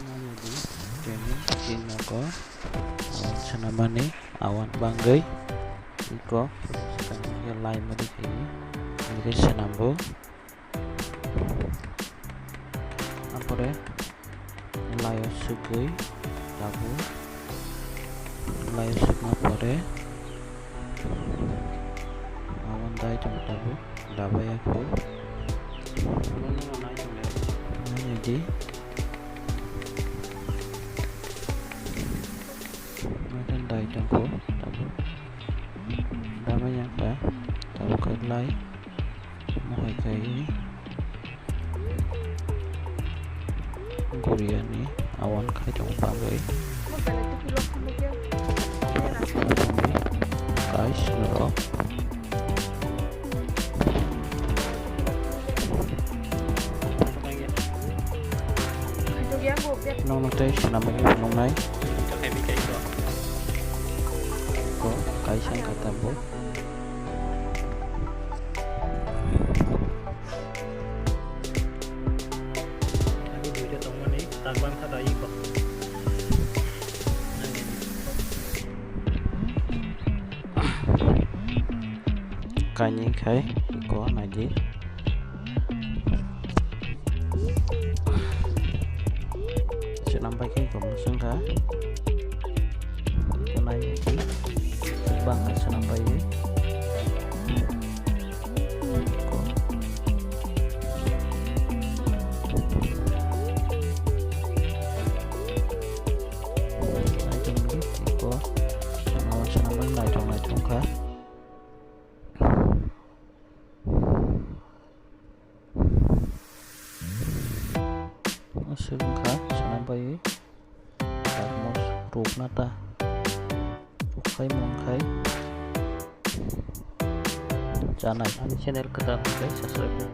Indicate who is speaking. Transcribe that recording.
Speaker 1: Jadi ini sini ko awan sanamani awan bangui iko sekarang ya lain mari ini sanambo apore layo sugui tabu layo sugna pore awan dai jam tabu dabai aku jadi makan dai jangko tabu damai yang ka tabu kelai mau kai Korea nih awan kai jang bangui guys lo nong nong teh namanya nong nai ko kai sang kata bu
Speaker 2: aku dulu tong mana ni tangbang kata iko
Speaker 1: kanyi kai ko naji nampaknya kamu sangka kenanya banget sampai sungka sampai kamu rup nata rup kai mong kai jangan channel kita guys subscribe